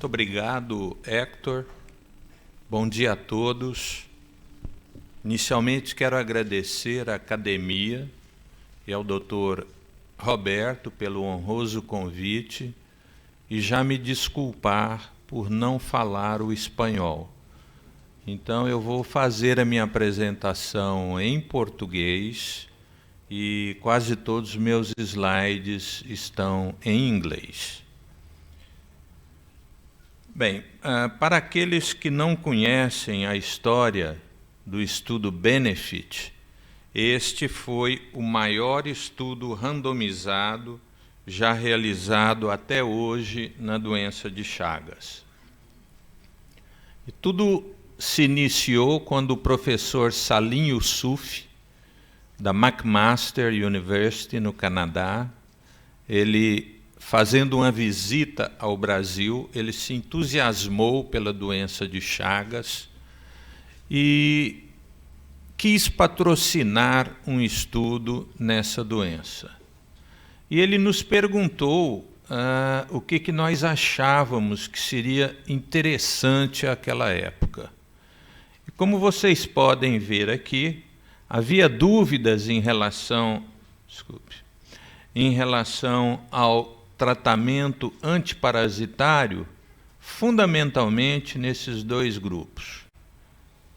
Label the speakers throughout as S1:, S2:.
S1: Muito obrigado, Hector. Bom dia a todos. Inicialmente quero agradecer à academia e ao Dr. Roberto pelo honroso convite e já me desculpar por não falar o espanhol. Então eu vou fazer a minha apresentação em português e quase todos os meus slides estão em inglês. Bem, para aqueles que não conhecem a história do estudo BENEFIT, este foi o maior estudo randomizado já realizado até hoje na doença de Chagas. E tudo se iniciou quando o professor Salim Yousuf, da McMaster University, no Canadá, ele, fazendo uma visita ao Brasil, ele se entusiasmou pela doença de Chagas e quis patrocinar um estudo nessa doença. E ele nos perguntou o que nós achávamos que seria interessante àquela época. E como vocês podem ver aqui, havia dúvidas em relação ao tratamento antiparasitário, fundamentalmente nesses dois grupos: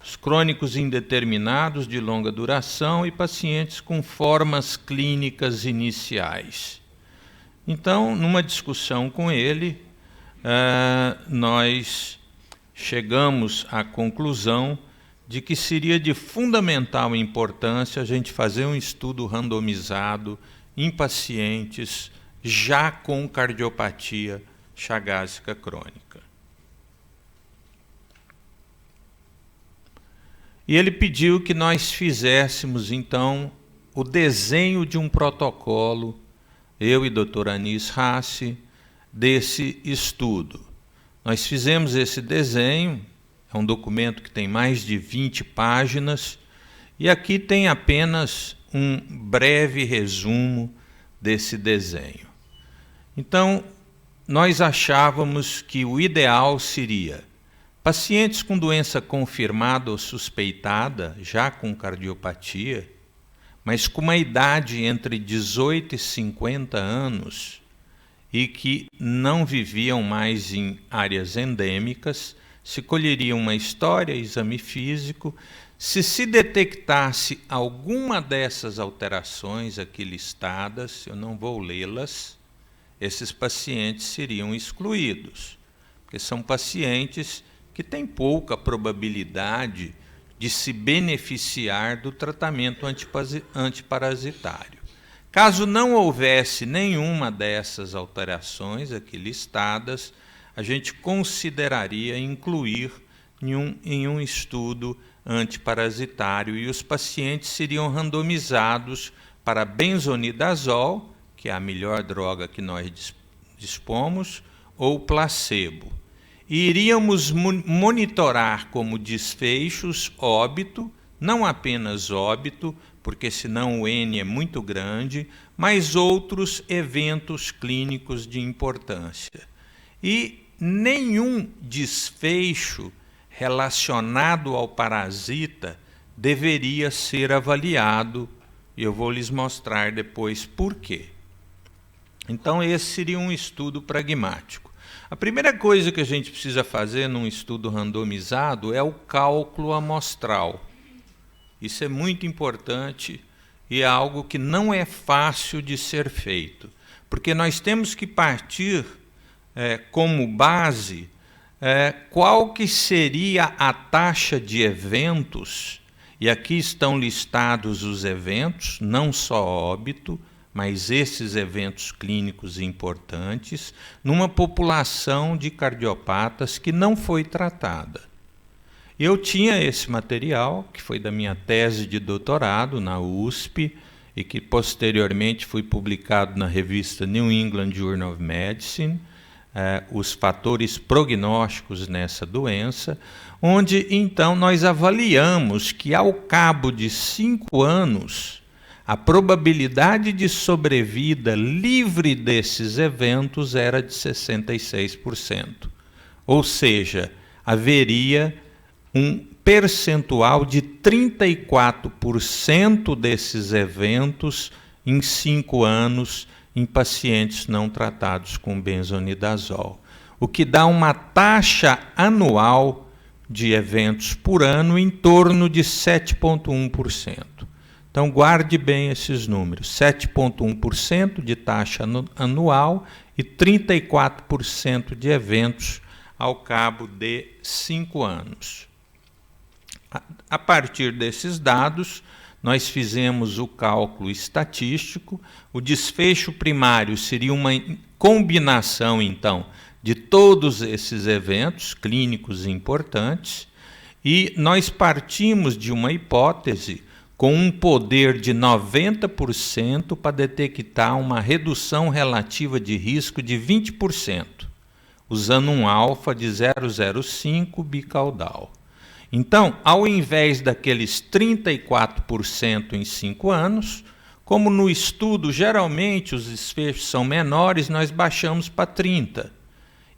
S1: os crônicos indeterminados de longa duração e pacientes com formas clínicas iniciais. Então, numa discussão com ele, nós chegamos à conclusão de que seria de fundamental importância a gente fazer um estudo randomizado em pacientes já com cardiopatia chagásica crônica. E ele pediu que nós fizéssemos, então, o desenho de um protocolo, eu e Dr. Anis Rassi, desse estudo. Nós fizemos esse desenho, é um documento que tem mais de 20 páginas, e aqui tem apenas um breve resumo desse desenho. Então, nós achávamos que o ideal seria pacientes com doença confirmada ou suspeitada, já com cardiopatia, mas com uma idade entre 18 e 50 anos e que não viviam mais em áreas endêmicas, se colheria uma história, exame físico. Se detectasse alguma dessas alterações aqui listadas, eu não vou lê-las, esses pacientes seriam excluídos, porque são pacientes que têm pouca probabilidade de se beneficiar do tratamento antiparasitário. Caso não houvesse nenhuma dessas alterações aqui listadas, a gente consideraria incluir em um estudo antiparasitário e os pacientes seriam randomizados para benzonidazol, que é a melhor droga que nós dispomos, ou placebo. E iríamos monitorar como desfechos óbito, não apenas óbito, porque senão o N é muito grande, mas outros eventos clínicos de importância. E nenhum desfecho relacionado ao parasita deveria ser avaliado, e eu vou lhes mostrar depois por quê. Então, esse seria um estudo pragmático. A primeira coisa que a gente precisa fazer num estudo randomizado é o cálculo amostral. Isso é muito importante e é algo que não é fácil de ser feito, porque nós temos que partir como base qual que seria a taxa de eventos, e aqui estão listados os eventos, não só óbito, mas esses eventos clínicos importantes, numa população de cardiopatas que não foi tratada. Eu tinha esse material, que foi da minha tese de doutorado na USP, e que posteriormente foi publicado na revista New England Journal of Medicine, os fatores prognósticos nessa doença, onde então nós avaliamos que ao cabo de 5 anos, a probabilidade de sobrevida livre desses eventos era de 66%. Ou seja, haveria um percentual de 34% desses eventos em 5 anos em pacientes não tratados com benzonidazol, o que dá uma taxa anual de eventos por ano em torno de 7,1%. Então, guarde bem esses números, 7,1% de taxa anual e 34% de eventos ao cabo de 5 anos. A partir desses dados, nós fizemos o cálculo estatístico. O desfecho primário seria uma combinação, então, de todos esses eventos clínicos importantes, e nós partimos de uma hipótese com um poder de 90% para detectar uma redução relativa de risco de 20%, usando um alfa de 0,05 bicaudal. Então, ao invés daqueles 34% em 5 anos, como no estudo geralmente os desfechos são menores, nós baixamos para 30%.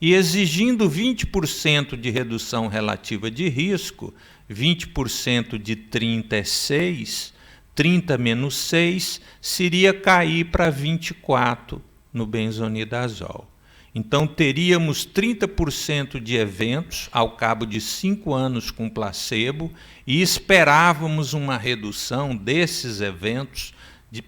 S1: E exigindo 20% de redução relativa de risco, 20% de 30 é 6, 30 menos 6 seria cair para 24 no benzonidazol. Então, teríamos 30% de eventos ao cabo de 5 anos com placebo e esperávamos uma redução desses eventos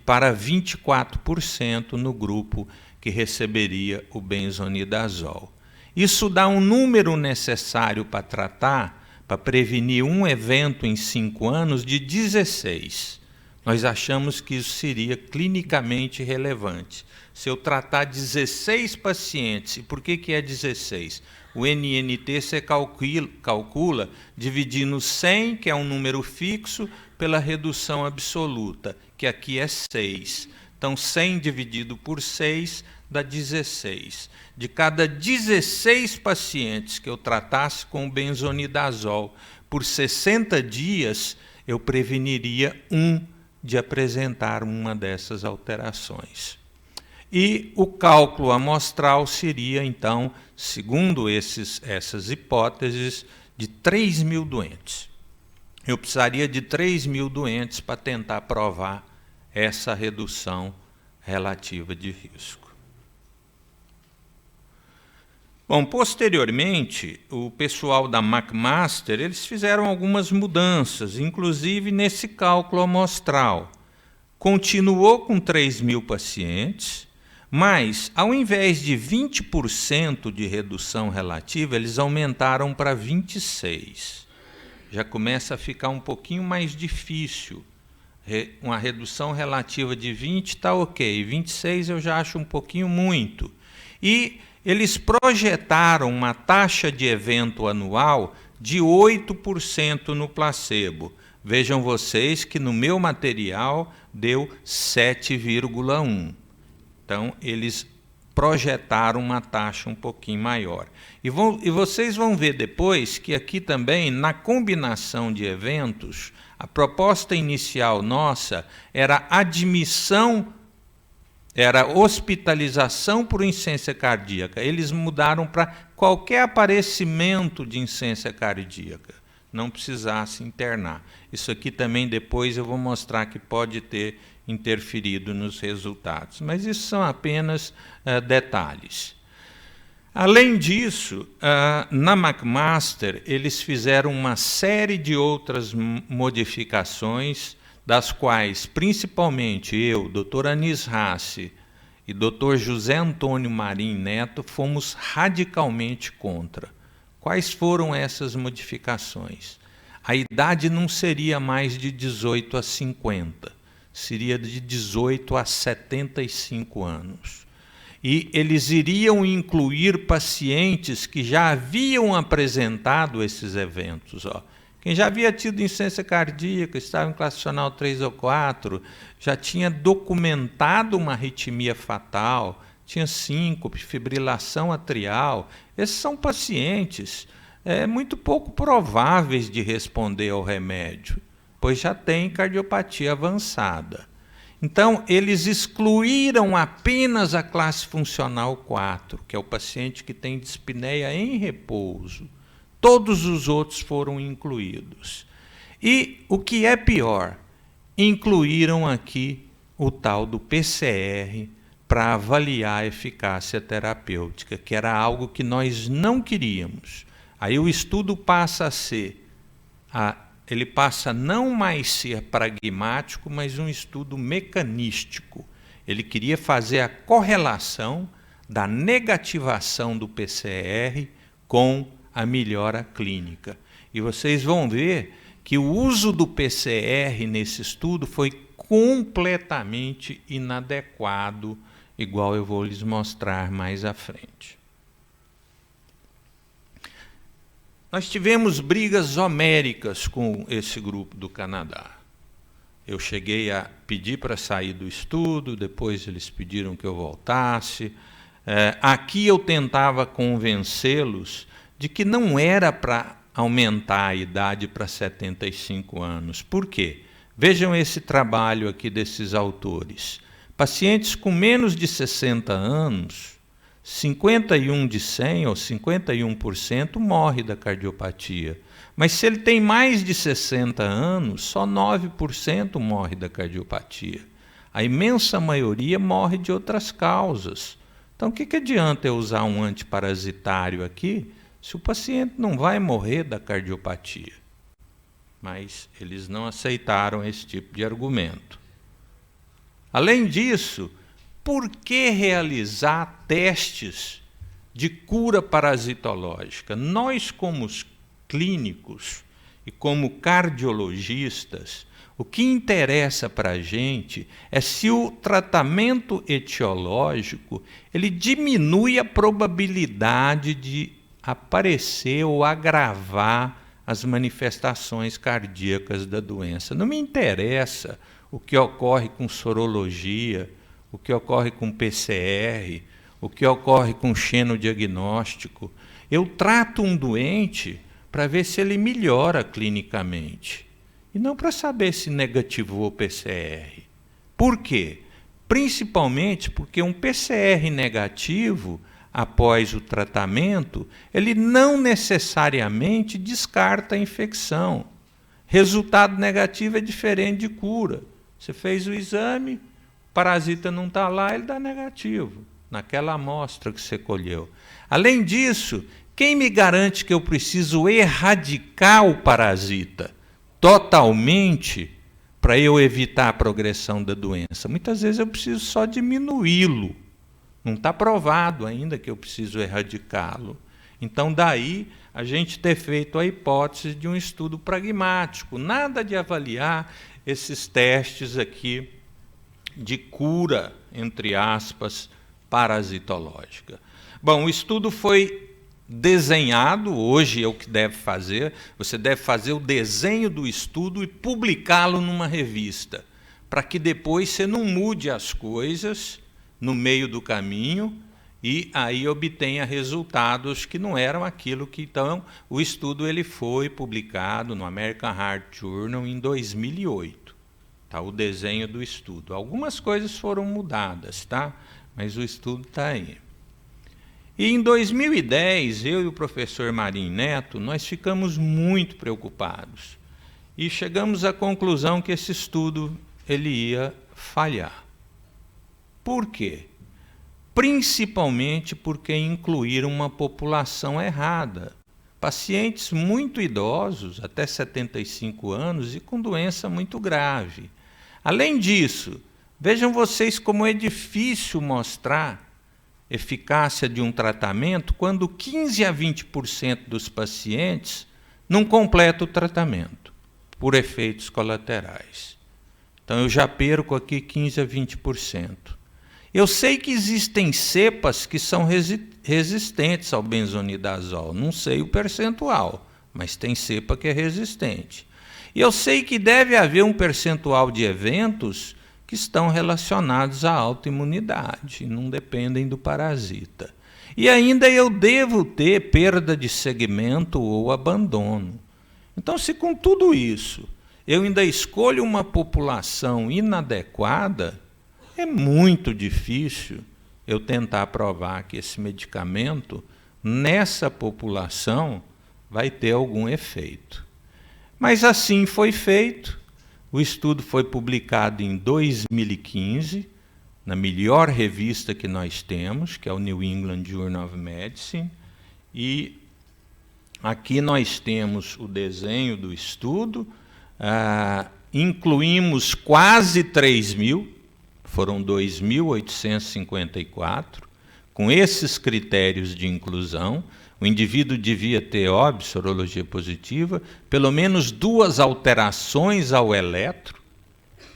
S1: para 24% no grupo que receberia o benzonidazol. Isso dá um número necessário para tratar, para prevenir um evento em 5 anos de 16. Nós achamos que isso seria clinicamente relevante. Se eu tratar 16 pacientes, e por que é 16? O NNT você calcula dividindo 100, que é um número fixo, pela redução absoluta, que aqui é 6. Então, 100 dividido por 6 dá 16. De cada 16 pacientes que eu tratasse com benzonidazol por 60 dias, eu preveniria um de apresentar uma dessas alterações. E o cálculo amostral seria, então, segundo essas hipóteses, de 3.000 doentes. Eu precisaria de 3.000 doentes para tentar provar essa redução relativa de risco. Bom, posteriormente, o pessoal da McMaster, eles fizeram algumas mudanças, inclusive nesse cálculo amostral. Continuou com 3.000 pacientes, mas, ao invés de 20% de redução relativa, eles aumentaram para 26%. Já começa a ficar um pouquinho mais difícil. Uma redução relativa de 20% está ok, 26% eu já acho um pouquinho muito. E eles projetaram uma taxa de evento anual de 8% no placebo. Vejam vocês que no meu material deu 7,1%. Então, eles projetaram uma taxa um pouquinho maior. E vocês vão ver depois que aqui também, na combinação de eventos, a proposta inicial nossa era admissão, era hospitalização por insuficiência cardíaca. Eles mudaram para qualquer aparecimento de insuficiência cardíaca, não precisasse internar. Isso aqui também depois eu vou mostrar que pode ter interferido nos resultados, mas isso são apenas detalhes. Além disso, na McMaster, eles fizeram uma série de outras modificações, das quais, principalmente eu, Dr. Anis Rassi e Dr. José Antônio Marim Neto, fomos radicalmente contra. Quais foram essas modificações? A idade não seria mais de 18 a 50, seria de 18 a 75 anos. E eles iriam incluir pacientes que já haviam apresentado esses eventos. Quem já havia tido insuficiência cardíaca, estava em classificacional 3 ou 4, já tinha documentado uma arritmia fatal, tinha síncope, fibrilação atrial. Esses são pacientes muito pouco prováveis de responder ao remédio, pois já tem cardiopatia avançada. Então, eles excluíram apenas a classe funcional 4, que é o paciente que tem dispneia em repouso. Todos os outros foram incluídos. E o que é pior, incluíram aqui o tal do PCR para avaliar a eficácia terapêutica, que era algo que nós não queríamos. Aí o estudo passa a ser, ele passa a não mais ser pragmático, mas um estudo mecanístico. Ele queria fazer a correlação da negativação do PCR com a melhora clínica. E vocês vão ver que o uso do PCR nesse estudo foi completamente inadequado, igual eu vou lhes mostrar mais à frente. Nós tivemos brigas homéricas com esse grupo do Canadá. Eu cheguei a pedir para sair do estudo, depois eles pediram que eu voltasse. Aqui eu tentava convencê-los de que não era para aumentar a idade para 75 anos. Por quê? Vejam esse trabalho aqui desses autores. Pacientes com menos de 60 anos, 51 de 100 ou 51% morre da cardiopatia. Mas se ele tem mais de 60 anos, só 9% morre da cardiopatia. A imensa maioria morre de outras causas. Então, o que adianta eu usar um antiparasitário aqui, se o paciente não vai morrer da cardiopatia? Mas eles não aceitaram esse tipo de argumento. Além disso, por que realizar testes de cura parasitológica? Nós, como clínicos e como cardiologistas, o que interessa para a gente é se o tratamento etiológico ele diminui a probabilidade de aparecer ou agravar as manifestações cardíacas da doença. Não me interessa o que ocorre com sorologia, o que ocorre com PCR, o que ocorre com xenodiagnóstico. Eu trato um doente para ver se ele melhora clinicamente, e não para saber se negativou o PCR. Por quê? Principalmente porque um PCR negativo, após o tratamento, ele não necessariamente descarta a infecção. Resultado negativo é diferente de cura. Você fez o exame, o parasita não está lá, ele dá negativo, naquela amostra que você colheu. Além disso, quem me garante que eu preciso erradicar o parasita totalmente para eu evitar a progressão da doença? Muitas vezes eu preciso só diminuí-lo. Não está provado ainda que eu preciso erradicá-lo. Então, daí a gente ter feito a hipótese de um estudo pragmático, nada de avaliar esses testes aqui de cura, entre aspas, parasitológica. Bom, o estudo foi desenhado, hoje é o que deve fazer, você deve fazer o desenho do estudo e publicá-lo numa revista, para que depois você não mude as coisas no meio do caminho e aí obtenha resultados que não eram aquilo que... Então, o estudo ele foi publicado no American Heart Journal em 2008. Tá, o desenho do estudo. Algumas coisas foram mudadas, tá? Mas o estudo está aí. E em 2010, eu e o professor Marinho Neto, nós ficamos muito preocupados. E chegamos à conclusão que esse estudo ele ia falhar. Por quê? Principalmente porque incluíram uma população errada. Pacientes muito idosos, até 75 anos, e com doença muito grave. Além disso, vejam vocês como é difícil mostrar eficácia de um tratamento quando 15 a 20% dos pacientes não completam o tratamento, por efeitos colaterais. Então, eu já perco aqui 15 a 20%. Eu sei que existem cepas que são resistentes ao benzonidazol, não sei o percentual, mas tem cepa que é resistente. E eu sei que deve haver um percentual de eventos que estão relacionados à autoimunidade, não dependem do parasita. E ainda eu devo ter perda de segmento ou abandono. Então, se com tudo isso eu ainda escolho uma população inadequada, é muito difícil eu tentar provar que esse medicamento, nessa população, vai ter algum efeito. Mas assim foi feito. O estudo foi publicado em 2015, na melhor revista que nós temos, que é o New England Journal of Medicine, e aqui nós temos o desenho do estudo, incluímos quase 3.000, foram 2.854, com esses critérios de inclusão. O indivíduo devia ter óbito, sorologia positiva, pelo menos 2 alterações ao eletro,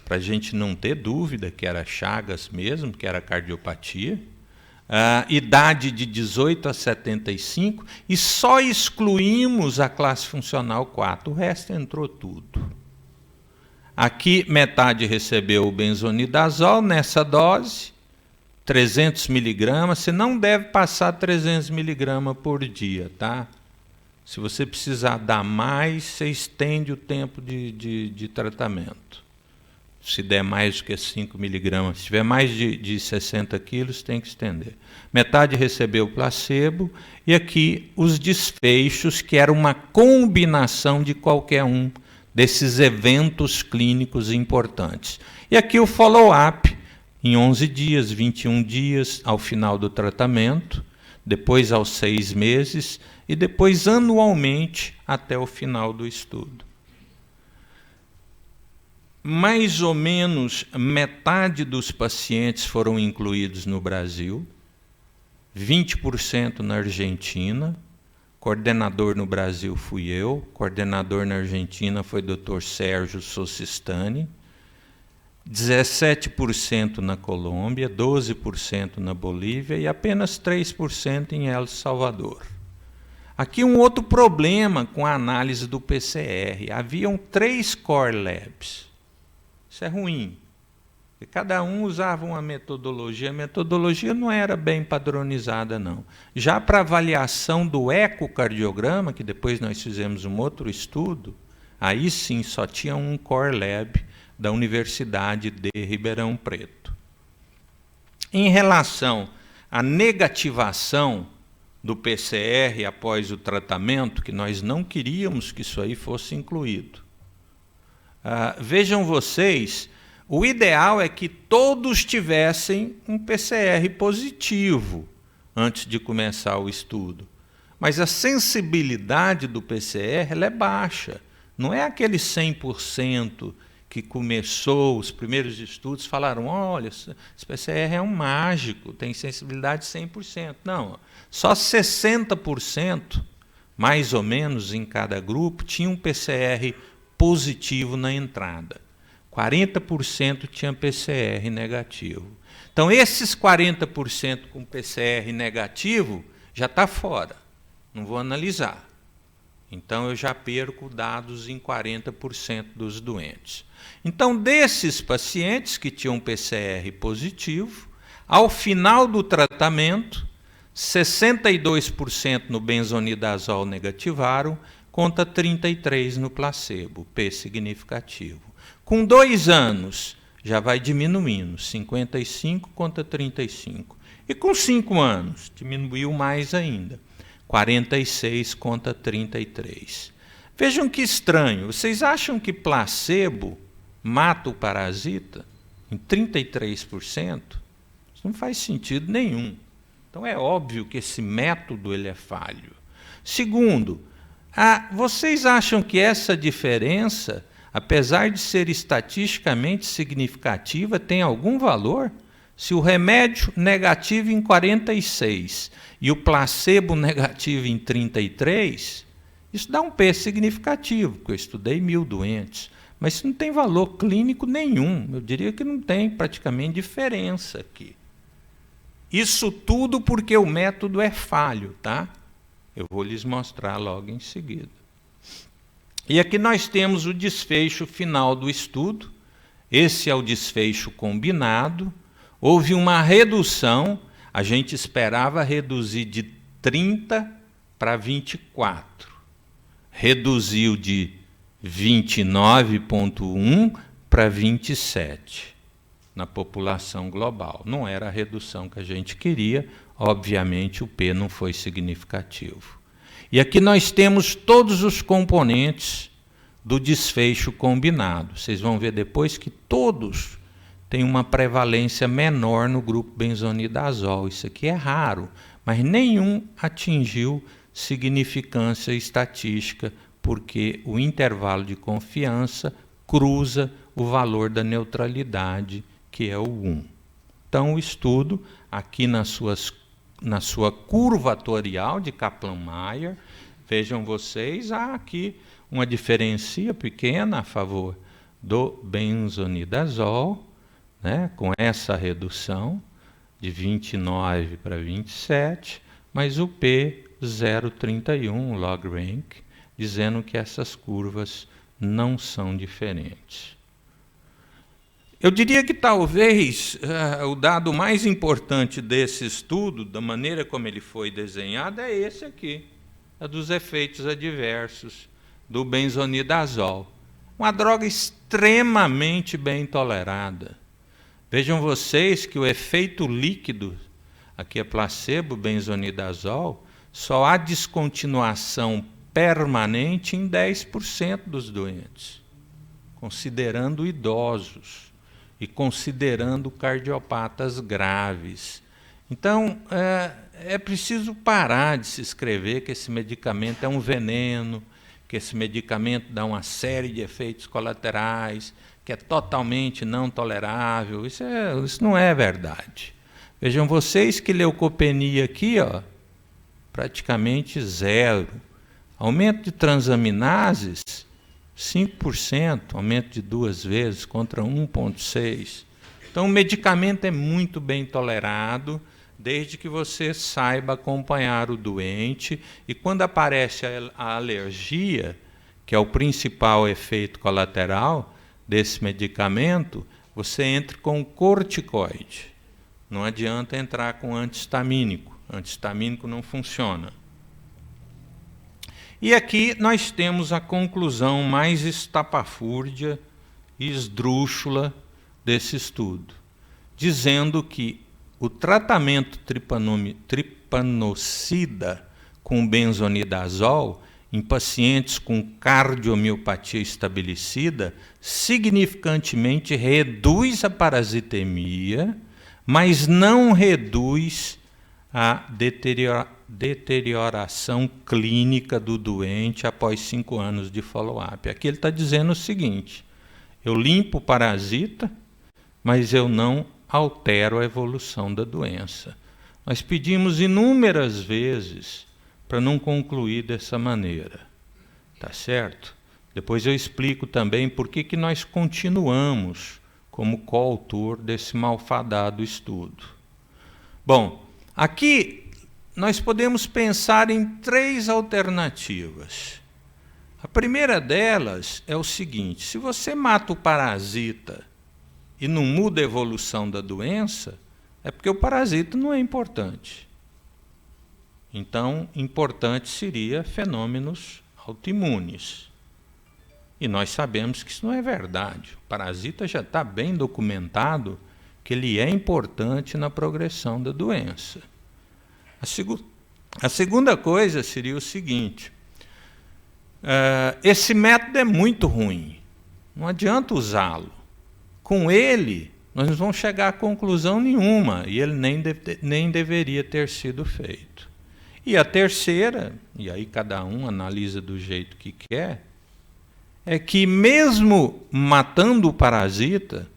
S1: para a gente não ter dúvida que era Chagas mesmo, que era cardiopatia. Idade de 18 a 75, e só excluímos a classe funcional 4, o resto entrou tudo. Aqui, metade recebeu o benzonidazol nessa dose, 300 miligramas. Você não deve passar 300 miligramas por dia, tá? Se você precisar dar mais, você estende o tempo de tratamento. Se der mais do que 5 miligramas, se tiver mais de 60 quilos, tem que estender. Metade recebeu placebo, e aqui os desfechos, que era uma combinação de qualquer um desses eventos clínicos importantes. E aqui o follow-up, em 11 dias, 21 dias, ao final do tratamento, depois aos 6 meses, e depois anualmente até o final do estudo. Mais ou menos metade dos pacientes foram incluídos no Brasil, 20% na Argentina. Coordenador no Brasil fui eu, coordenador na Argentina foi o Dr. Sérgio Sossistani, 17% na Colômbia, 12% na Bolívia e apenas 3% em El Salvador. Aqui um outro problema com a análise do PCR. Haviam 3 core labs. Isso é ruim. Porque cada um usava uma metodologia. A metodologia não era bem padronizada, não. Já para avaliação do ecocardiograma, que depois nós fizemos um outro estudo, aí sim só tinha um core lab da Universidade de Ribeirão Preto. Em relação à negativação do PCR após o tratamento, que nós não queríamos que isso aí fosse incluído. Vejam vocês, o ideal é que todos tivessem um PCR positivo antes de começar o estudo. Mas a sensibilidade do PCR ela é baixa. Não é aquele 100% que começou, os primeiros estudos falaram, olha, esse PCR é um mágico, tem sensibilidade 100%. Não, só 60%, mais ou menos em cada grupo, tinha um PCR positivo na entrada. 40% tinha PCR negativo. Então, esses 40% com PCR negativo já está fora, não vou analisar. Então, eu já perco dados em 40% dos doentes. Então, desses pacientes que tinham PCR positivo, ao final do tratamento, 62% no benzonidazol negativaram, contra 33% no placebo, P significativo. Com 2 anos, já vai diminuindo, 55 contra 35. E com 5 anos, diminuiu mais ainda, 46 contra 33. Vejam que estranho, vocês acham que placebo mata o parasita em 33%? Isso não faz sentido nenhum. Então é óbvio que esse método ele é falho. Segundo, vocês acham que essa diferença, apesar de ser estatisticamente significativa, tem algum valor? Se o remédio negativo em 46 e o placebo negativo em 33, isso dá um P significativo, porque eu estudei 1.000 doentes, mas isso não tem valor clínico nenhum. Eu diria que não tem praticamente diferença aqui. Isso tudo porque o método é falho, tá? Eu vou lhes mostrar logo em seguida. E aqui nós temos o desfecho final do estudo. Esse é o desfecho combinado. Houve uma redução, a gente esperava reduzir de 30 para 24. Reduziu de 29,1 para 27 na população global. Não era a redução que a gente queria, obviamente o P não foi significativo. E aqui nós temos todos os componentes do desfecho combinado. Vocês vão ver depois que todos têm uma prevalência menor no grupo benzonidazol. Isso aqui é raro, mas nenhum atingiu significância estatística, porque o intervalo de confiança cruza o valor da neutralidade, que é o 1. Então, o estudo, aqui na sua curvatorial de Kaplan-Meier, vejam vocês, há aqui uma diferença pequena a favor do benzonidazol, né, com essa redução de 29 para 27, mas o P 0,31 log rank, dizendo que essas curvas não são diferentes. Eu diria que talvez o dado mais importante desse estudo, da maneira como ele foi desenhado, é esse aqui, é dos efeitos adversos do benzonidazol. Uma droga extremamente bem tolerada. Vejam vocês que o efeito líquido, aqui é placebo, benzonidazol, só há descontinuação permanente em 10% dos doentes, considerando idosos e considerando cardiopatas graves. Então, é preciso parar de se escrever que esse medicamento é um veneno, que esse medicamento dá uma série de efeitos colaterais, que é totalmente não tolerável. Isso não é verdade. Vejam vocês que leucopenia aqui, ó, praticamente zero. Aumento de transaminases, 5%, aumento de 2 vezes contra 1,6. Então, o medicamento é muito bem tolerado, desde que você saiba acompanhar o doente, e quando aparece a alergia, que é o principal efeito colateral desse medicamento, você entra com corticoide. Não adianta entrar com antihistamínico. Antihistamínico não funciona. E aqui nós temos a conclusão mais estapafúrdia e esdrúxula desse estudo, dizendo que o tratamento tripanocida com benzonidazol em pacientes com cardiomiopatia estabelecida significantemente reduz a parasitemia, mas não reduz a deterioração clínica do doente após 5 anos de follow-up. Aqui ele está dizendo o seguinte: eu limpo o parasita, mas eu não altero a evolução da doença. Nós pedimos inúmeras vezes para não concluir dessa maneira. Tá certo? Depois eu explico também por que nós continuamos como coautor desse malfadado estudo. Bom, aqui nós podemos pensar em 3 alternativas. A primeira delas é o seguinte: se você mata o parasita e não muda a evolução da doença, é porque o parasita não é importante. Então, importante seria fenômenos autoimunes. E nós sabemos que isso não é verdade. O parasita já está bem documentado que ele é importante na progressão da doença. A segunda coisa seria o seguinte: esse método é muito ruim, não adianta usá-lo. Com ele, nós não vamos chegar a conclusão nenhuma, e ele nem deveria ter sido feito. E a terceira, e aí cada um analisa do jeito que quer, é que mesmo matando o parasita,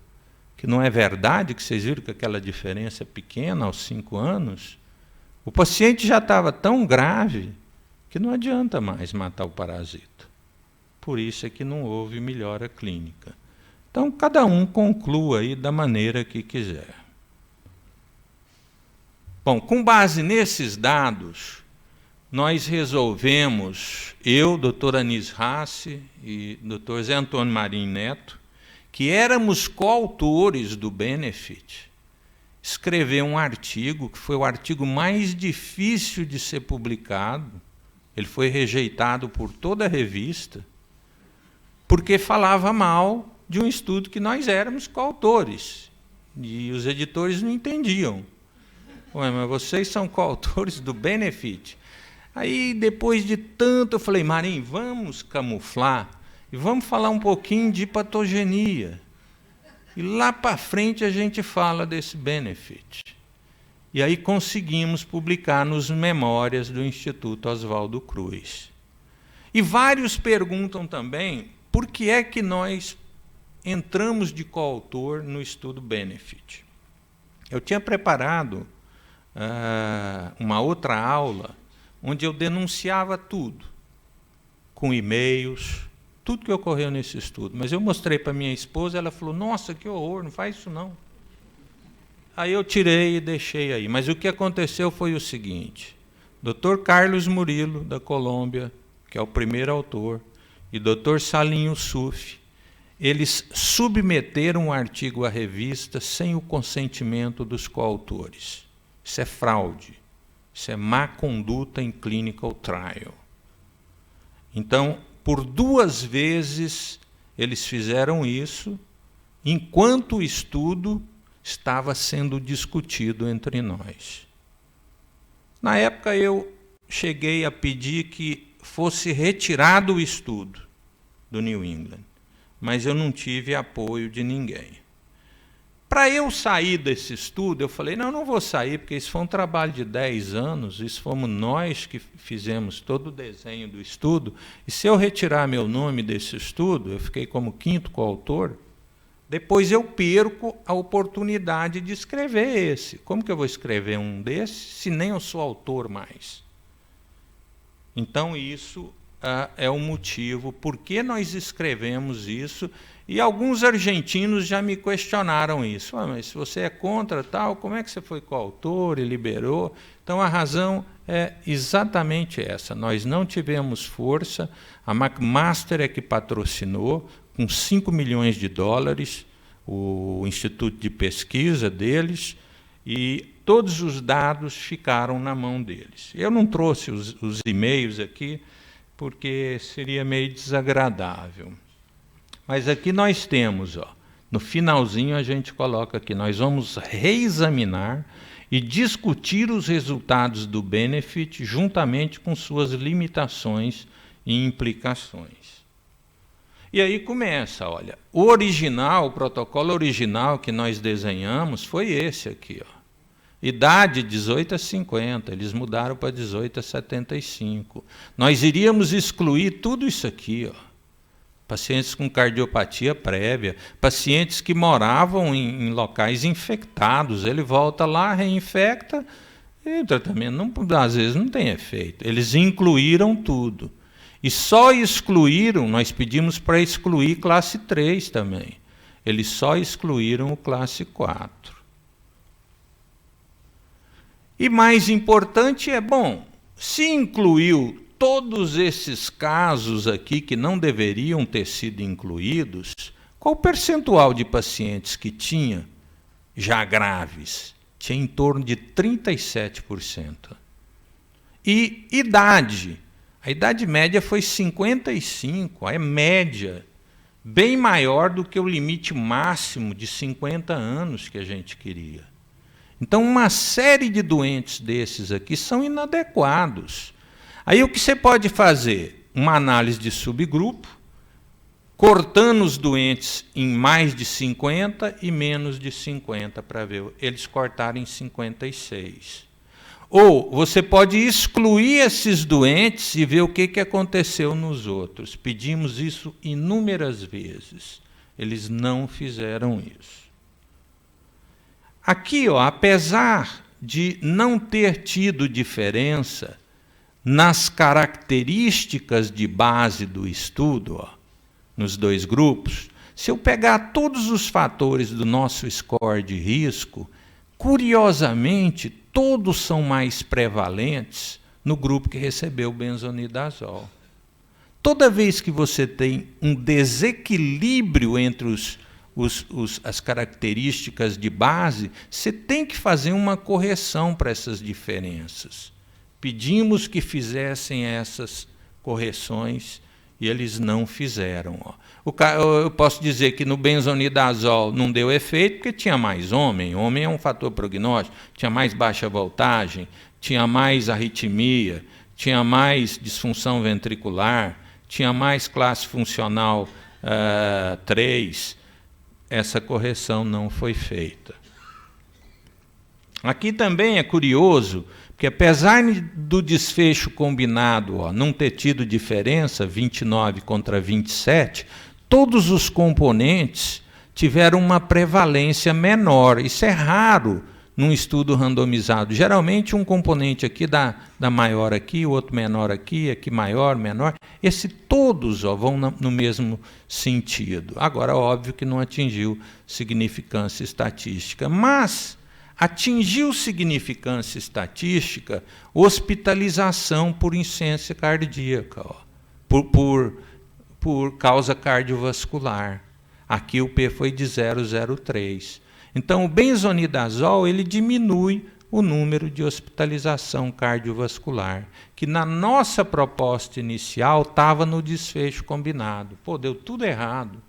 S1: que não é verdade, que vocês viram que aquela diferença é pequena aos 5 anos, o paciente já estava tão grave que não adianta mais matar o parasita. Por isso é que não houve melhora clínica. Então, cada um conclua aí da maneira que quiser. Bom, com base nesses dados, nós resolvemos, eu, Dr. Anis Rassi e Dr. Zé Antônio Marinho Neto, que éramos coautores do Benefit, escrever um artigo, que foi o artigo mais difícil de ser publicado. Ele foi rejeitado por toda a revista, porque falava mal de um estudo que nós éramos coautores. E os editores não entendiam. Ué, mas vocês são coautores do Benefit. Aí, depois de tanto, eu falei, Marim, vamos camuflar e vamos falar um pouquinho de patogenia. E lá para frente a gente fala desse Benefit. E aí conseguimos publicar nos Memórias do Instituto Oswaldo Cruz. E vários perguntam também por que é que nós entramos de coautor no estudo Benefit. Eu tinha preparado uma outra aula onde eu denunciava tudo, com e-mails, tudo que ocorreu nesse estudo. Mas eu mostrei para minha esposa, ela falou, nossa, que horror, não faz isso não. Aí eu tirei e deixei aí. Mas o que aconteceu foi o seguinte, Dr. Carlos Murilo, da Colômbia, que é o primeiro autor, e Dr. Salim Yusuf, eles submeteram um artigo à revista sem o consentimento dos coautores. Isso é fraude. Isso é má conduta em clinical trial. Então, por 2 vezes, eles fizeram isso, enquanto o estudo estava sendo discutido entre nós. Na época, eu cheguei a pedir que fosse retirado o estudo do New England, mas eu não tive apoio de ninguém. Para eu sair desse estudo, eu falei, não vou sair, porque isso foi um trabalho de 10 anos, isso fomos nós que fizemos todo o desenho do estudo, e se eu retirar meu nome desse estudo, eu fiquei como 5º coautor, depois eu perco a oportunidade de escrever esse. Como que eu vou escrever um desses, se nem eu sou autor mais? Então, isso é o motivo por que nós escrevemos isso, e alguns argentinos já me questionaram isso. Mas se você é contra tal, como é que você foi coautor e liberou? Então, a razão é exatamente essa. Nós não tivemos força, a McMaster é que patrocinou, com $5 milhões, o instituto de pesquisa deles, e todos os dados ficaram na mão deles. Eu não trouxe os e-mails aqui, porque seria meio desagradável. Mas aqui nós temos, no finalzinho a gente coloca aqui, nós vamos reexaminar e discutir os resultados do Benefit juntamente com suas limitações e implicações. E aí começa, olha, o protocolo original que nós desenhamos foi esse aqui, Idade 18 a 50, eles mudaram para 18 a 75. Nós iríamos excluir tudo isso aqui, pacientes com cardiopatia prévia, pacientes que moravam em locais infectados, ele volta lá, reinfecta, e o tratamento às vezes não tem efeito. Eles incluíram tudo. E só excluíram, nós pedimos para excluir classe 3 também. Eles só excluíram o classe 4. E mais importante se incluiu todos esses casos aqui que não deveriam ter sido incluídos, qual o percentual de pacientes que tinha já graves? Tinha em torno de 37%. E idade? A idade média foi 55, a média, bem maior do que o limite máximo de 50 anos que a gente queria. Então, uma série de doentes desses aqui são inadequados. Aí o que você pode fazer? Uma análise de subgrupo, cortando os doentes em mais de 50 e menos de 50, para ver, eles cortaram em 56. Ou você pode excluir esses doentes e ver o que aconteceu nos outros. Pedimos isso inúmeras vezes. Eles não fizeram isso. Aqui, apesar de não ter tido diferença nas características de base do estudo, nos 2 grupos, se eu pegar todos os fatores do nosso score de risco, curiosamente, todos são mais prevalentes no grupo que recebeu benzonidazol. Toda vez que você tem um desequilíbrio entre as características de base, você tem que fazer uma correção para essas diferenças. Pedimos que fizessem essas correções E eles não fizeram. Eu posso dizer que no benzonidazol não deu efeito porque tinha mais homem. Homem é um fator prognóstico. Tinha mais baixa voltagem, tinha mais arritmia, tinha mais disfunção ventricular, tinha mais classe funcional 3. Essa correção não foi feita. Aqui também é curioso, porque apesar do desfecho combinado não ter tido diferença, 29 contra 27, todos os componentes tiveram uma prevalência menor. Isso é raro num estudo randomizado. Geralmente um componente aqui dá maior aqui, o outro menor aqui, aqui maior, menor. Todos vão no mesmo sentido. Agora, óbvio que não atingiu significância estatística, mas atingiu significância estatística hospitalização por insuficiência cardíaca, por causa cardiovascular. Aqui o P foi de 0,03. Então, o benzonidazol ele diminui o número de hospitalização cardiovascular, que na nossa proposta inicial estava no desfecho combinado. Deu tudo errado.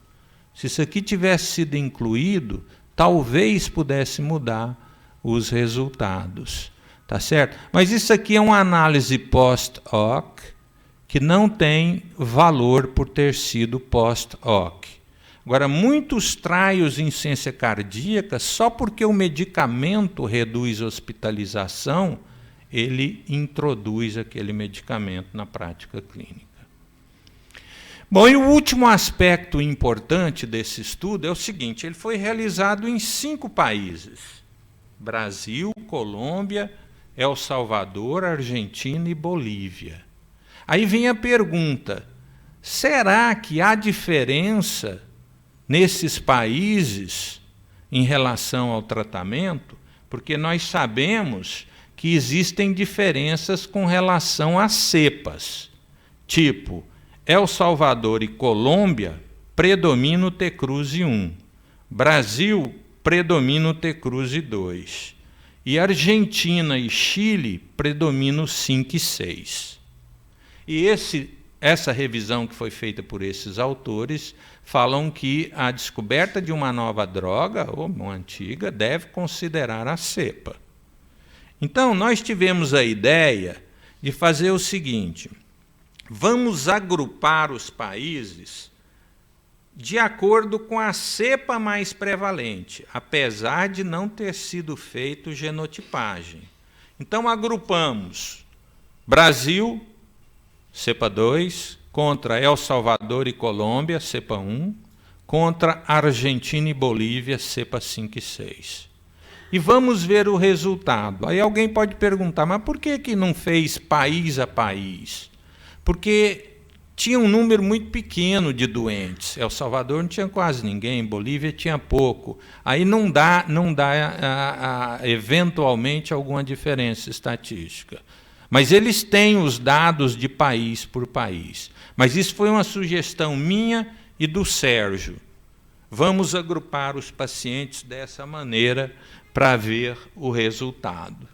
S1: Se isso aqui tivesse sido incluído, talvez pudesse mudar os resultados, tá certo? Mas isso aqui é uma análise post-hoc que não tem valor por ter sido post-hoc. Agora, muitos trials em insuficiência cardíaca, só porque o medicamento reduz a hospitalização, ele introduz aquele medicamento na prática clínica. Bom, e o último aspecto importante desse estudo é o seguinte: ele foi realizado em 5 países. Brasil, Colômbia, El Salvador, Argentina e Bolívia. Aí vem a pergunta: será que há diferença nesses países em relação ao tratamento? Porque nós sabemos que existem diferenças com relação a cepas. Tipo, El Salvador e Colômbia predomina o T-Cruze 1. Brasil predomina o T-Cruze 2. E Argentina e Chile predominam o 5 e 6. E essa revisão que foi feita por esses autores falam que a descoberta de uma nova droga, ou uma antiga, deve considerar a cepa. Então, nós tivemos a ideia de fazer o seguinte: vamos agrupar os países de acordo com a cepa mais prevalente, apesar de não ter sido feito genotipagem. Então, agrupamos Brasil, cepa 2, contra El Salvador e Colômbia, cepa 1, contra Argentina e Bolívia, cepa 5 e 6. E vamos ver o resultado. Aí alguém pode perguntar, mas por que não fez país a país? Porque tinha um número muito pequeno de doentes. El Salvador não tinha quase ninguém, Bolívia tinha pouco. Aí não dá eventualmente alguma diferença estatística. Mas eles têm os dados de país por país. Mas isso foi uma sugestão minha e do Sérgio. Vamos agrupar os pacientes dessa maneira para ver o resultado.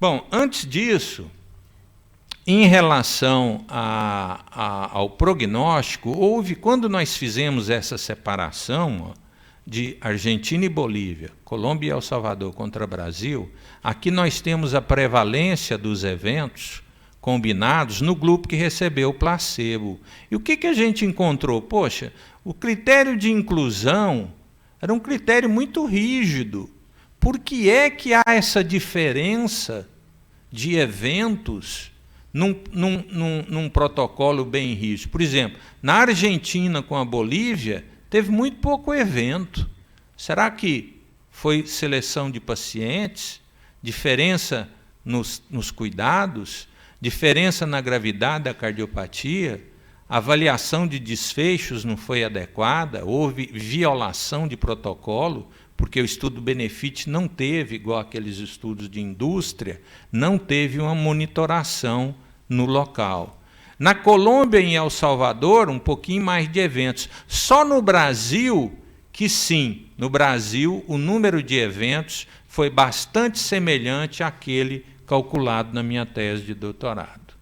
S1: Bom, antes disso, em relação ao prognóstico, quando nós fizemos essa separação de Argentina e Bolívia, Colômbia e El Salvador contra Brasil, aqui nós temos a prevalência dos eventos combinados no grupo que recebeu o placebo. E o que a gente encontrou? Poxa, o critério de inclusão era um critério muito rígido. Por que é que há essa diferença de eventos num protocolo bem rígido? Por exemplo, na Argentina com a Bolívia, teve muito pouco evento. Será que foi seleção de pacientes, diferença nos cuidados, diferença na gravidade da cardiopatia, avaliação de desfechos não foi adequada, houve violação de protocolo, porque o estudo Benefit não teve, igual aqueles estudos de indústria, não teve uma monitoração no local. Na Colômbia e em El Salvador, um pouquinho mais de eventos. Só no Brasil, que sim, no Brasil o número de eventos foi bastante semelhante àquele calculado na minha tese de doutorado.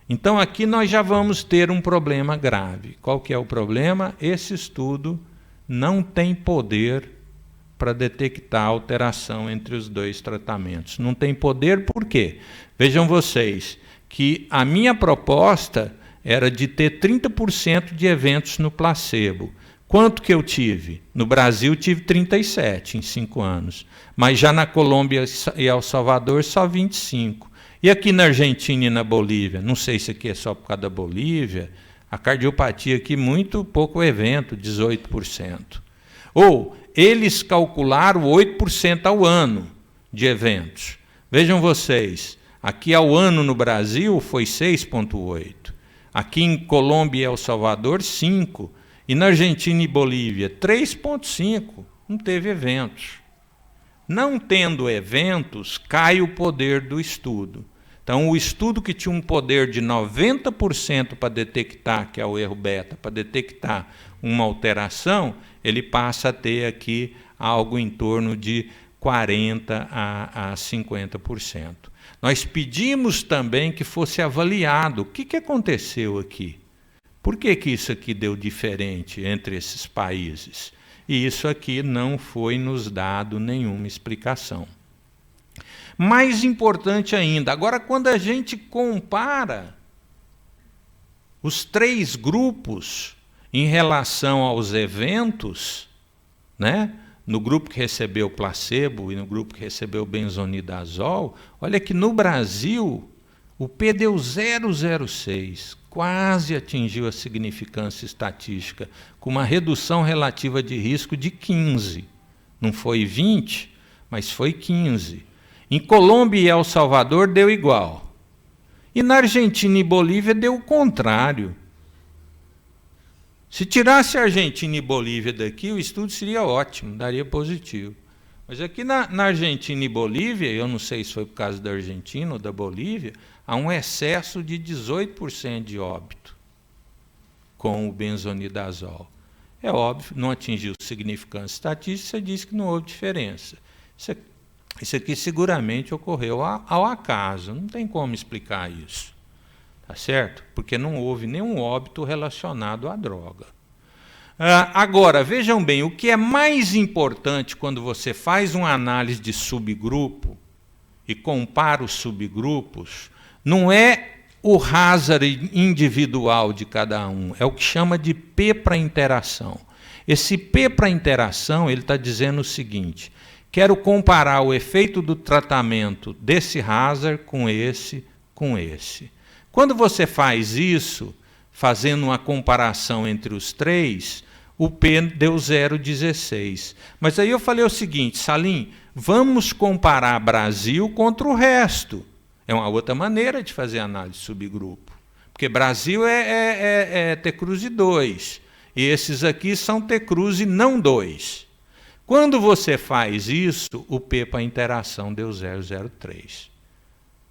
S1: Então, aqui nós já vamos ter um problema grave. Qual que é o problema? Esse estudo não tem poder para detectar alteração entre os dois tratamentos. Não tem poder por quê? Vejam vocês que a minha proposta era de ter 30% de eventos no placebo. Quanto que eu tive? No Brasil tive 37 em 5 anos, mas já na Colômbia e El Salvador só 25. E aqui na Argentina e na Bolívia, não sei se aqui é só por causa da Bolívia, a cardiopatia aqui muito pouco evento, 18%. Ou eles calcularam 8% ao ano de eventos. Vejam vocês, aqui ao ano no Brasil foi 6,8%. Aqui em Colômbia e El Salvador, 5%. E na Argentina e Bolívia, 3,5%. Não teve eventos. Não tendo eventos, cai o poder do estudo. Então, o estudo que tinha um poder de 90% para detectar, que é o erro beta, para detectar uma alteração, ele passa a ter aqui algo em torno de 40% a 50%. Nós pedimos também que fosse avaliado o que aconteceu aqui. Por que isso aqui deu diferente entre esses países? E isso aqui não foi nos dado nenhuma explicação. Mais importante ainda, agora quando a gente compara os 3 grupos em relação aos eventos, né? No grupo que recebeu placebo e no grupo que recebeu benzonidazol, olha que no Brasil o P deu 0,06, quase atingiu a significância estatística, com uma redução relativa de risco de 15. Não foi 20, mas foi 15. Em Colômbia e El Salvador deu igual. E na Argentina e Bolívia deu o contrário. Se tirasse a Argentina e Bolívia daqui, o estudo seria ótimo, daria positivo. Mas aqui na Argentina e Bolívia, eu não sei se foi por causa da Argentina ou da Bolívia, há um excesso de 18% de óbito com o benzonidazol. É óbvio, não atingiu significância estatística, você diz que não houve diferença. Isso aqui seguramente ocorreu ao acaso, não tem como explicar isso. Tá certo? Porque não houve nenhum óbito relacionado à droga. Agora, vejam bem, o que é mais importante quando você faz uma análise de subgrupo e compara os subgrupos, não é o hazard individual de cada um, é o que chama de P para interação. Esse P para interação, ele está dizendo o seguinte: quero comparar o efeito do tratamento desse hazard com esse, com esse. Quando você faz isso, fazendo uma comparação entre os 3, o P deu 0,16. Mas aí eu falei o seguinte: Salim, vamos comparar Brasil contra o resto. É uma outra maneira de fazer análise de subgrupo. Porque Brasil é T-cruze 2. E esses aqui são T-cruze não 2. Quando você faz isso, o P para interação deu 0,03.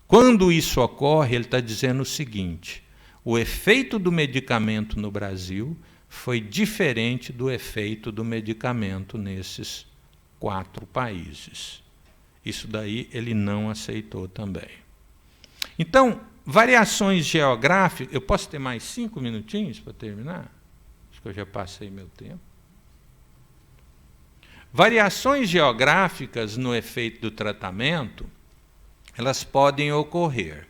S1: Quando isso ocorre, ele está dizendo o seguinte: o efeito do medicamento no Brasil foi diferente do efeito do medicamento nesses 4 países. Isso daí ele não aceitou também. Então, variações geográficas... Eu posso ter mais 5 minutinhos para terminar? Acho que eu já passei meu tempo. Variações geográficas no efeito do tratamento, elas podem ocorrer.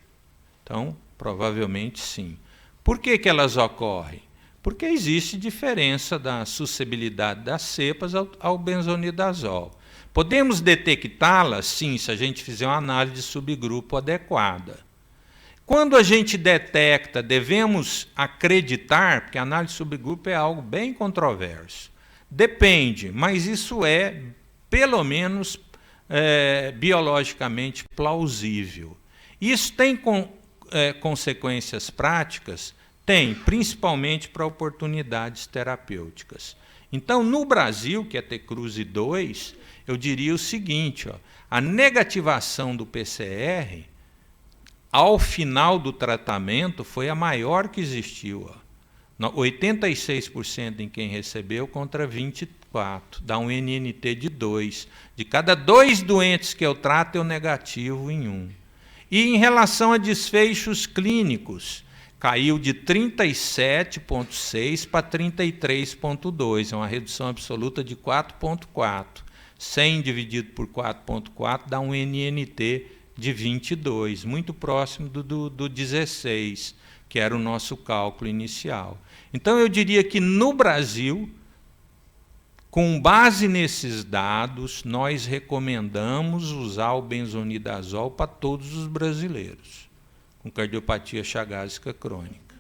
S1: Então, provavelmente sim. Por que elas ocorrem? Porque existe diferença da suscetibilidade das cepas ao benzonidazol. Podemos detectá-las, sim, se a gente fizer uma análise de subgrupo adequada. Quando a gente detecta, devemos acreditar, porque a análise de subgrupo é algo bem controverso. Depende, mas isso é, pelo menos, biologicamente plausível. Isso tem consequências práticas? Tem, principalmente para oportunidades terapêuticas. Então, no Brasil, que é T-cruze 2, eu diria o seguinte: a negativação do PCR, ao final do tratamento, foi a maior que existiu. 86% em quem recebeu contra 24%. Dá um NNT de 2. De cada 2 doentes que eu trato, eu negativo em 1. E em relação a desfechos clínicos, caiu de 37,6 para 33,2, é uma redução absoluta de 4,4. 100 dividido por 4,4 dá um NNT de 22, muito próximo do 16, que era o nosso cálculo inicial. Então, eu diria que no Brasil, com base nesses dados, nós recomendamos usar o benzonidazol para todos os brasileiros com cardiopatia chagásica crônica.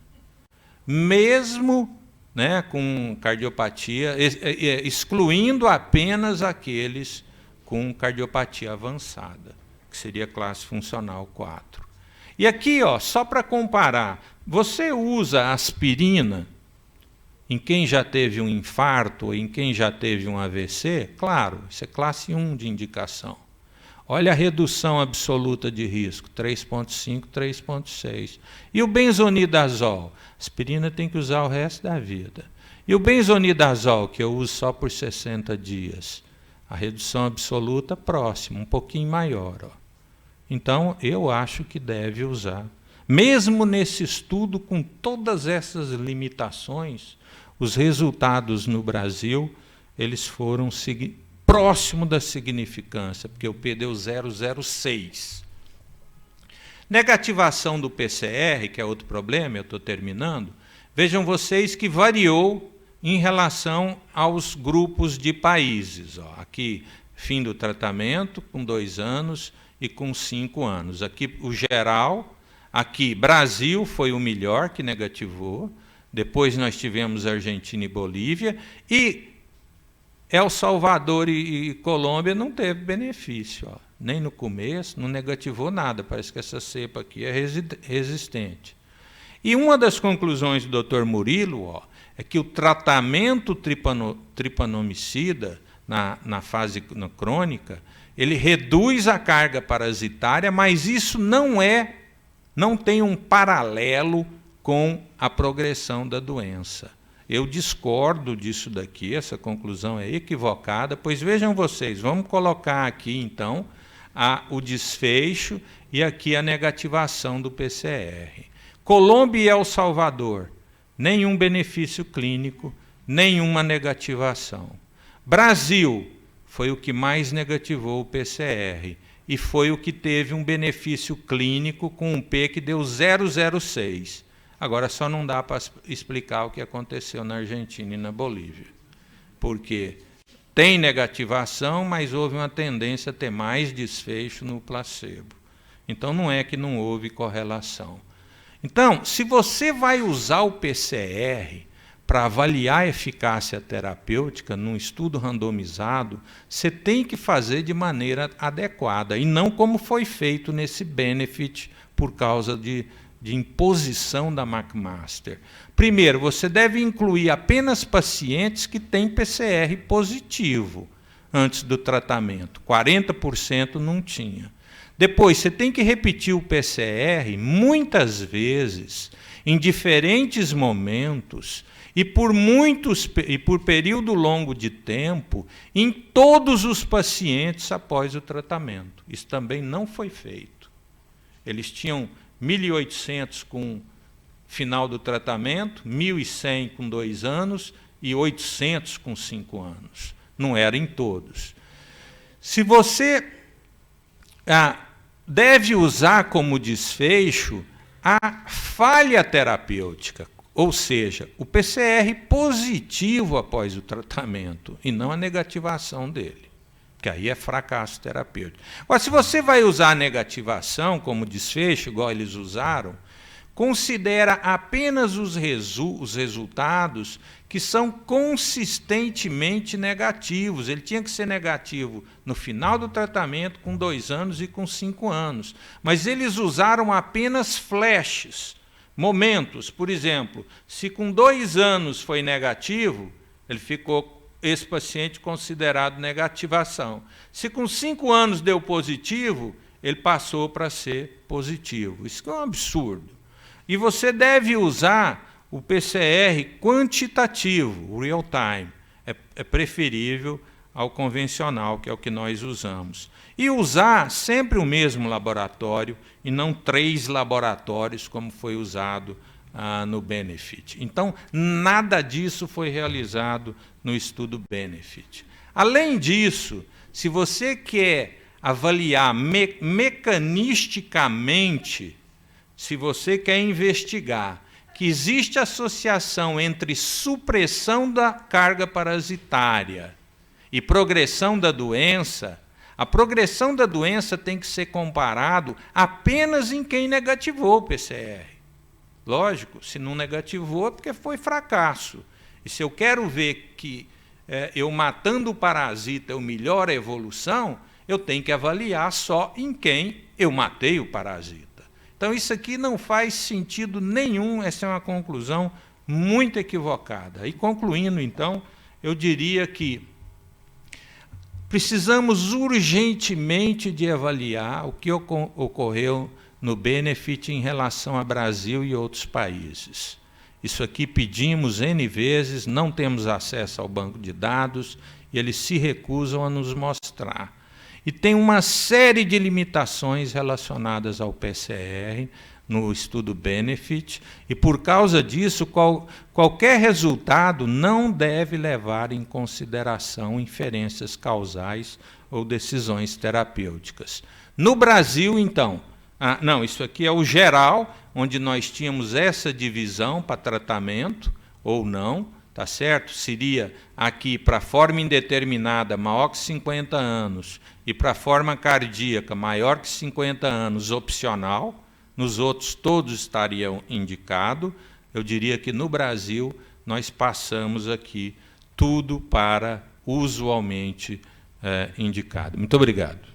S1: Mesmo, né, com cardiopatia, excluindo apenas aqueles com cardiopatia avançada, que seria classe funcional 4. E aqui, ó, só para comparar, você usa aspirina em quem já teve um infarto ou em quem já teve um AVC? Claro, isso é classe 1 de indicação. Olha a redução absoluta de risco, 3,5, 3,6. E o benzonidazol? Aspirina tem que usar o resto da vida. E o benzonidazol, que eu uso só por 60 dias? A redução absoluta próxima, um pouquinho maior. Ó. Então, eu acho que deve usar. Mesmo nesse estudo, com todas essas limitações, os resultados no Brasil, eles foram próximo da significância, porque o P deu 0,06. Negativação do PCR, que é outro problema, eu estou terminando, vejam vocês que variou em relação aos grupos de países. Ó. Aqui, fim do tratamento, com 2 anos e com 5 anos. Aqui, o geral, aqui, Brasil foi o melhor que negativou, depois nós tivemos Argentina e Bolívia, e El Salvador e Colômbia não teve benefício, ó. Nem no começo, não negativou nada, parece que essa cepa aqui é resistente. E uma das conclusões do Dr. Murilo, ó, é que o tratamento tripanomicida na fase crônica, ele reduz a carga parasitária, mas isso não tem um paralelo com a progressão da doença. Eu discordo disso daqui, essa conclusão é equivocada, pois vejam vocês, vamos colocar aqui então o desfecho e aqui a negativação do PCR. Colômbia e El Salvador, nenhum benefício clínico, nenhuma negativação. Brasil foi o que mais negativou o PCR e foi o que teve um benefício clínico com um P que deu 0,06. Agora, só não dá para explicar o que aconteceu na Argentina e na Bolívia, porque tem negativação, mas houve uma tendência a ter mais desfecho no placebo. Então, não é que não houve correlação. Então, se você vai usar o PCR para avaliar a eficácia terapêutica num estudo randomizado, você tem que fazer de maneira adequada, e não como foi feito nesse BENEFIT por causa de imposição da McMaster. Primeiro, você deve incluir apenas pacientes que têm PCR positivo antes do tratamento. 40% não tinha. Depois, você tem que repetir o PCR muitas vezes, em diferentes momentos, e por período longo de tempo, em todos os pacientes após o tratamento. Isso também não foi feito. Eles tinham 1.800 com final do tratamento, 1.100 com 2 anos e 800 com 5 anos. Não era em todos. Se você deve usar como desfecho a falha terapêutica, ou seja, o PCR positivo após o tratamento, e não a negativação dele, que aí é fracasso terapêutico. Agora, se você vai usar a negativação como desfecho, igual eles usaram, considera apenas os resultados que são consistentemente negativos. Ele tinha que ser negativo no final do tratamento, com 2 anos e com 5 anos. Mas eles usaram apenas flashes, momentos. Por exemplo, se com 2 anos foi negativo, ele ficou esse paciente considerado negativação. Se com 5 anos deu positivo, ele passou para ser positivo. Isso é um absurdo. E você deve usar o PCR quantitativo, o real time. É preferível ao convencional, que é o que nós usamos. E usar sempre o mesmo laboratório e não 3 laboratórios, como foi usado no Benefit. Então, nada disso foi realizado no estudo Benefit. Além disso, se você quer avaliar mecanisticamente, se você quer investigar que existe associação entre supressão da carga parasitária e progressão da doença, a progressão da doença tem que ser comparado apenas em quem negativou o PCR. Lógico, se não negativou é porque foi fracasso. E se eu quero ver que eu matando o parasita eu melhoro a evolução, eu tenho que avaliar só em quem eu matei o parasita. Então, isso aqui não faz sentido nenhum, essa é uma conclusão muito equivocada. E concluindo, então, eu diria que precisamos urgentemente de avaliar o que ocorreu no Benefit em relação ao Brasil e outros países. Isso aqui pedimos N vezes, não temos acesso ao banco de dados, e eles se recusam a nos mostrar. E tem uma série de limitações relacionadas ao PCR no estudo Benefit, e por causa disso, qualquer resultado não deve levar em consideração inferências causais ou decisões terapêuticas. No Brasil, então, não, isso aqui é o geral, onde nós tínhamos essa divisão para tratamento, ou não, tá certo? Seria aqui para forma indeterminada maior que 50 anos e para forma cardíaca maior que 50 anos opcional, nos outros todos estariam indicados. Eu diria que no Brasil nós passamos aqui tudo para usualmente indicado. Muito obrigado.